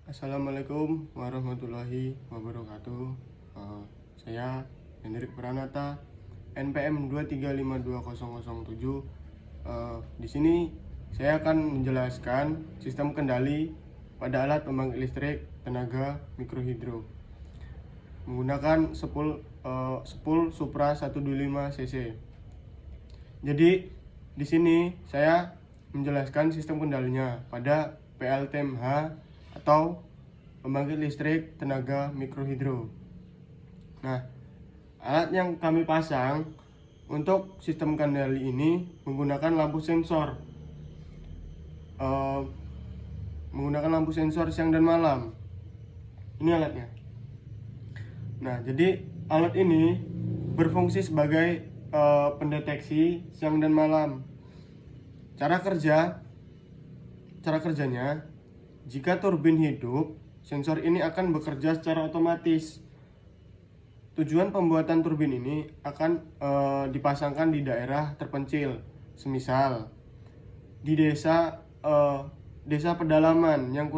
Assalamualaikum warahmatullahi wabarakatuh. Saya Hendrik Pranata, NPM 2352007. Di sini saya akan menjelaskan sistem kendali pada alat pembangkit listrik tenaga mikrohidro menggunakan spool Supra 125 cc. Jadi di sini saya menjelaskan sistem kendalinya pada PLTMH atau pembangkit listrik tenaga mikrohidro. Nah, alat yang kami pasang untuk sistem kendali ini menggunakan lampu sensor, siang dan malam. Ini alatnya. Nah, jadi alat ini berfungsi sebagai pendeteksi siang dan malam. Cara kerjanya, jika turbin hidup, sensor ini akan bekerja secara otomatis. Tujuan pembuatan turbin ini akan dipasangkan di daerah terpencil, semisal di desa pedalaman yang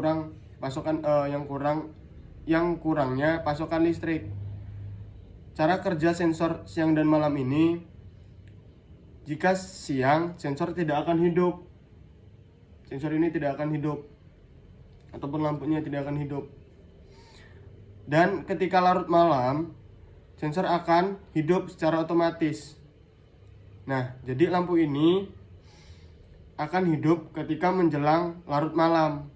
kurangnya pasokan listrik. Cara kerja sensor siang dan malam ini, jika siang sensor tidak akan hidup. Sensor ini tidak akan hidup ataupun lampunya tidak akan hidup. Dan ketika larut malam, sensor akan hidup secara otomatis. Nah, jadi lampu ini akan hidup ketika menjelang larut malam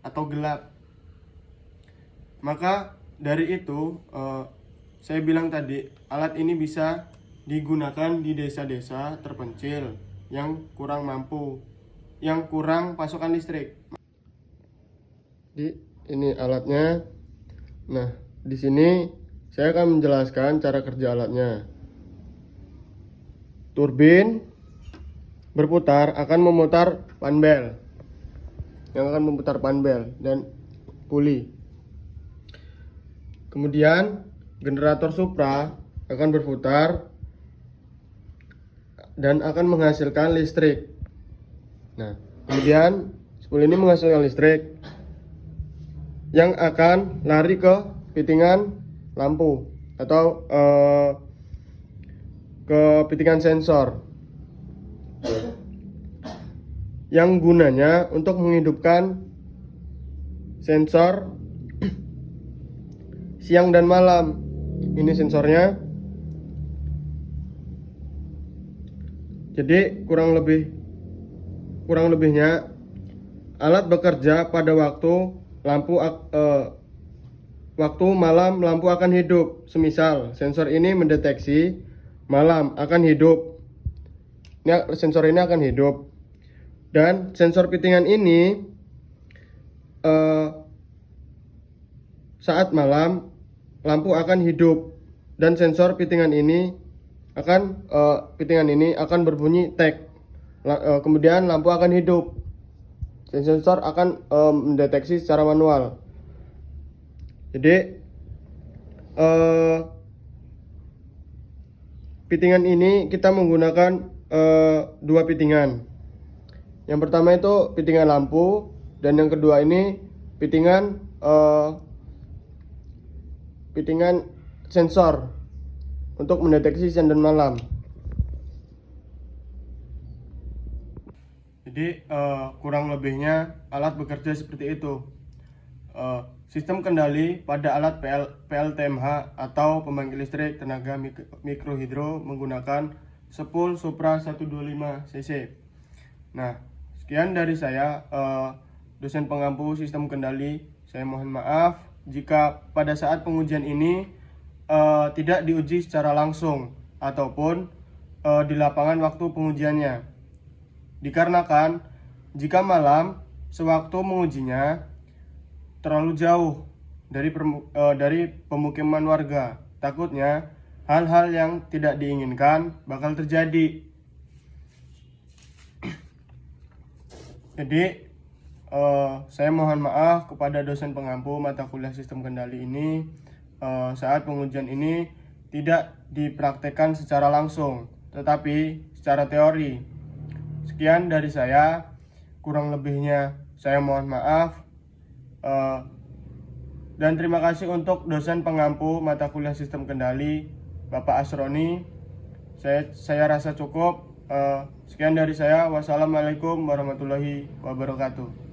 atau gelap. Maka dari itu, saya bilang tadi, alat ini bisa digunakan di desa-desa terpencil yang kurang mampu, yang kurang pasokan listrik. Ini alatnya. Nah, di sini saya akan menjelaskan cara kerja alatnya. Turbin berputar akan memutar panbel, dan puli. Kemudian generator Supra akan berputar dan akan menghasilkan listrik. Nah, kemudian spool ini menghasilkan listrik yang akan lari ke fittingan lampu atau ke fittingan sensor, yang gunanya untuk menghidupkan sensor siang dan malam. Ini sensornya. Jadi kurang lebihnya alat bekerja pada waktu malam lampu akan hidup. Semisal sensor ini mendeteksi malam akan hidup. Sensor ini akan hidup. Dan sensor fittingan ini saat malam lampu akan hidup, dan sensor fittingan ini akan berbunyi tek. Kemudian lampu akan hidup. Sensor akan mendeteksi secara manual. Jadi fittingan ini kita menggunakan dua fittingan. Yang pertama itu fittingan lampu, dan yang kedua ini fittingan sensor untuk mendeteksi siang dan malam. Jadi kurang lebihnya alat bekerja seperti itu. Sistem kendali pada alat PLTMH atau pembangkit listrik tenaga mikrohidro menggunakan spool Supra 125 cc. Nah, sekian dari saya, dosen pengampu sistem kendali. Saya mohon maaf jika pada saat pengujian ini tidak diuji secara langsung ataupun di lapangan waktu pengujiannya. Dikarenakan jika malam sewaktu mengujinya terlalu jauh dari pemukiman warga, takutnya hal-hal yang tidak diinginkan bakal terjadi. Jadi saya mohon maaf kepada dosen pengampu mata kuliah sistem kendali ini. Saat pengujian ini tidak dipraktekkan secara langsung, tetapi secara teori. Sekian dari saya, kurang lebihnya saya mohon maaf. Eh, dan terima kasih untuk dosen pengampu mata kuliah sistem kendali Bapak Asroni. Saya rasa cukup. Sekian dari saya. Wassalamualaikum warahmatullahi wabarakatuh.